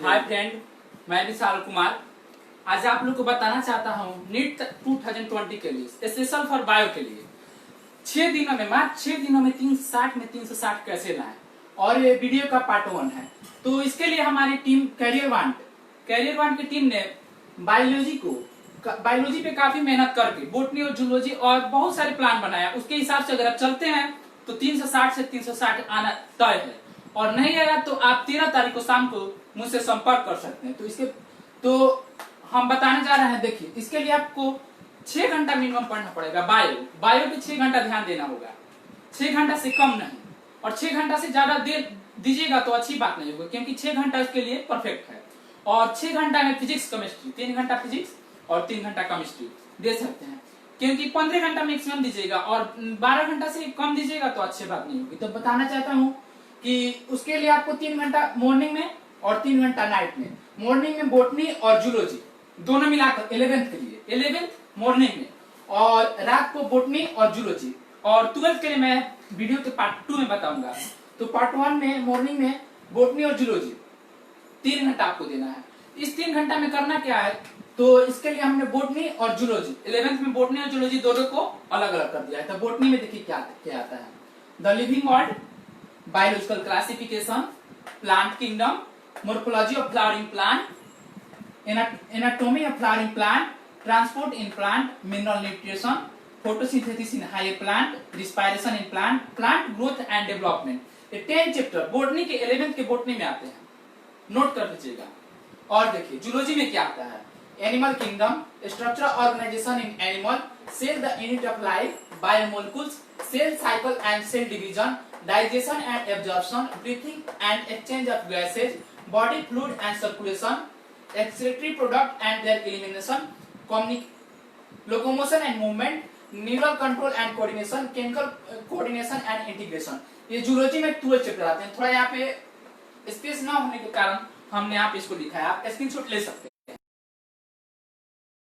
Hi friend, मैं विशाल कुमार। आज आप लोग को बताना चाहता हूँ नीट 2020 के लिए स्पेशल फॉर बायो के लिए 6 दिनों में मात्र 6 दिनों में 360 कैसे लाएं, और ये वीडियो का पार्ट 1 है। तो इसके लिए हमारी टीम कैरियर वांट की टीम ने बायोलॉजी पे काफी मेहनत करके बोटनी और जूलॉजी और बहुत सारे प्लान बनाया। उसके हिसाब से अगर आप चलते हैं तो 360 से 360 आना तय है, और नहीं आया तो आप 13 तारीख को शाम को मुझसे संपर्क कर सकते हैं। तो हम बताने जा रहे हैं। देखिए, इसके लिए आपको 6 घंटा मिनिमम पढ़ना पड़ेगा। बायो पे 6 घंटा ध्यान देना होगा, 6 घंटा से कम नहीं। और 6 घंटा से ज्यादा देर दीजिएगा तो अच्छी बात नहीं होगी, क्योंकि 6 घंटा इसके लिए परफेक्ट है। और 6 घंटा में फिजिक्स केमिस्ट्री, 3 घंटा फिजिक्स और 3 घंटा केमिस्ट्री दे सकते हैं, क्योंकि 15 घंटा मैक्सिमम दीजिएगा और 12 घंटा से कम दीजिएगा तो अच्छी बात नहीं होगी। तो बताना चाहता हूँ कि उसके लिए आपको 3 घंटा मॉर्निंग में और 3 घंटा नाइट में। मॉर्निंग में बोटनी और जूलॉजी दोनों मिलाकर 11th के लिए 11th मॉर्निंग में, और रात को बोटनी और जूलॉजी। और 12th के लिए मैं वीडियो के पार्ट 2 में बताऊंगा। तो पार्ट 1 में मॉर्निंग में बोटनी और जूलॉजी 3 घंटा आपको देना है। इस 3 घंटा में करना क्या है, तो इसके लिए हमने बोटनी और जूलॉजी 11th में बोटनी और जूलॉजी दोनों को अलग अलग कर दिया है। तो बोटनी में देखिए क्या आता है। The living world, biological classification, plant kingdom, morphology of flowering plant, anatomy of flowering plant, transport in plant, mineral nutrition, photosynthesis in higher plant, respiration in plant, plant growth and development. ये 10 chapter botany के 11th के botany में आते हैं, note कर लीजिएगा। और देखिए जूलॉजी में क्या आता है। Animal kingdom, structure organisation in animal, cell the unit of life, biomolecules, cell cycle and cell division, digestion and absorption, breathing and exchange of gases, body fluid and circulation, excretory product and their elimination, locomotion and movement, neural control and coordination, chemical coordination and integration। ये zoology में 12 chapter आते हैं। थोड़ा यहाँ पे space ना होने के कारण हमने यहाँ पे इसको लिखा है, आप स्क्रीनशॉट ले सकते हैं।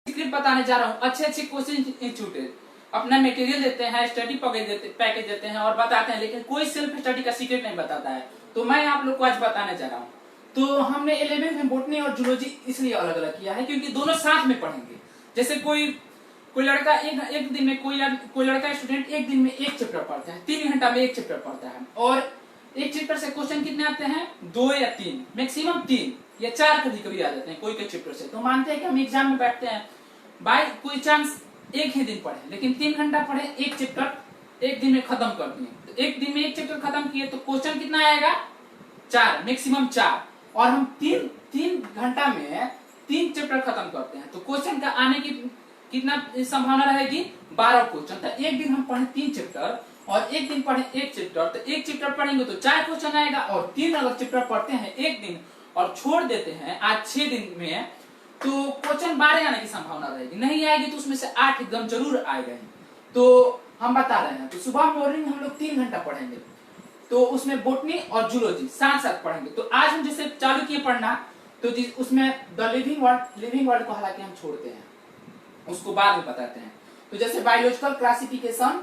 स्क्रिप्ट बताने जा रहा हूँ। अच्छे क्वेश्चन इंस्टीट्यूट अपना मटेरियल देते हैं, स्टडी पैकेज देते हैं और बताते हैं, लेकिन कोई सेल्फ स्टडी का सीक्रेट नहीं बताता है। तो मैं आप लोग को आज बताने जा रहा हूँ। तो हमने 11th में बोटनी और जूलॉजी इसलिए अलग अलग किया है, क्योंकि दोनों साथ में पढ़ेंगे। जैसे कोई लड़का एक दिन में कोई लड़का स्टूडेंट एक दिन में एक चैप्टर पढ़ता है, 3 घंटा में एक चैप्टर पढ़ता है, और एक चैप्टर से क्वेश्चन कितने आते हैं, 2 या 3, मैक्सिमम 3 या 4 कभी आ जाते हैं कोई के चैप्टर से। तो मानते हैं कि हम एग्जाम में बैठते हैं, बाय कोई चांस एक ही दिन पढ़े, लेकिन 3 घंटा पढ़े, एक चैप्टर एक दिन में खत्म कर दिए। तो एक दिन में एक चैप्टर खत्म किए तो क्वेश्चन कितना आएगा, 4, मैक्सिमम 4। और हम 3 घंटा में 3 चैप्टर खत्म करते हैं, तो क्वेश्चन का आने की कितना संभावना रहेगी, 12 क्वेश्चन। तो एक दिन हम पढ़े 3 चैप्टर और एक दिन पढ़े एक चैप्टर, तो एक चैप्टर पढ़ेंगे तो 4 क्वेश्चन आएगा। और 3 अगर चैप्टर पढ़ते हैं एक दिन और छोड़ देते हैं आज 6 दिन में, तो क्वेश्चन 12 आने की संभावना रहेगी। नहीं आएगी तो उसमें से 8 एकदम जरूर आएगा। तो हम बता रहे हैं। तो सुबह मॉर्निंग हम लोग 3 घंटा पढ़ेंगे, तो उसमें बोटनी और जूलॉजी साथ साथ पढ़ेंगे। तो आज हम जैसे चालू किए पढ़ना, तो उसमें द लिविंग वर्ल्ड को हालांकि हम छोड़ते हैं, उसको बाद में बताते हैं। तो जैसे बायोलॉजिकल क्लासिफिकेशन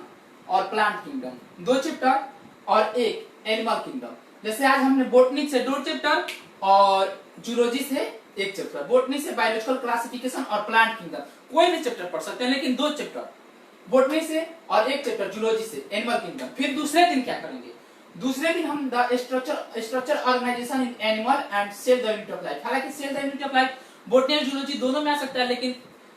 और प्लांट किंगडम 2 चैप्टर और एक एनिमल किंगडम। जैसे आज हमने बोटनी से 2 चैप्टर और जूलॉजी से 1 चैप्टर। बोटनी से बायोलॉजिकल क्लासिफिकेशन और प्लांट किंगडम कोई भी चैप्टर पढ़ सकते हैं, लेकिन 2 चैप्टर बोटनी से और 1 चैप्टर जूलॉजी से एनिमल किंगडम। फिर दूसरे दिन क्या करेंगे, दूसरे दिन हम the structure organisation in animal and cell the unit of life. हालांकि cell the unit of life botany और जूलॉजी दोनों में आ सकता है, लेकिन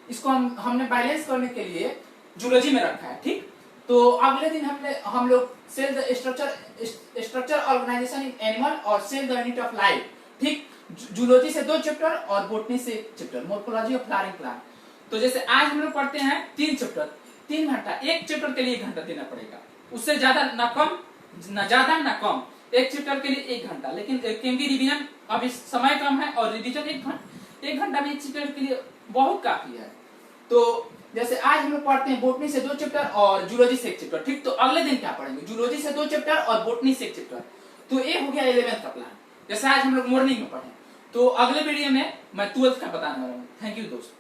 इसको हमने बैलेंस करने के लिए जूलॉजी में रखा है, ठीक। तो अगले दिन हम लोग cell the structure organisation in animal और cell the unit of life, ठीक। जूलॉजी से 2 चैप्टर और बोटनी से 1 chapter, morphology of flowering plant. तो जैसे आज हम लोग पढ़ते हैं 3 चैप्टर, 3 घंटा, एक चैप्टर के लिए 1 घंटा देना पड़ेगा। उससे ज्यादा ना कम, ना ज्यादा ना कम, एक चैप्टर के लिए 1 घंटा। लेकिन क्योंकि रिवीजन अभी समय कम है और रिवीजन 1 घंटा में एक चैप्टर के लिए बहुत काफी है। तो जैसे आज हम लोग पढ़ते हैं बोटनी से 2 चैप्टर और जूलॉजी से 1 चैप्टर, ठीक। तो अगले दिन क्या पढ़ेंगे, जूलॉजी से 2 चैप्टर और बोटनी से 1 चैप्टर। तो ये हो गया 11th का प्लान। जैसे आज हम लोग मॉर्निंग में पढ़े, तो अगले वीडियो में मैं 12th का बताने वाला हूँ। थैंक यू दोस्त।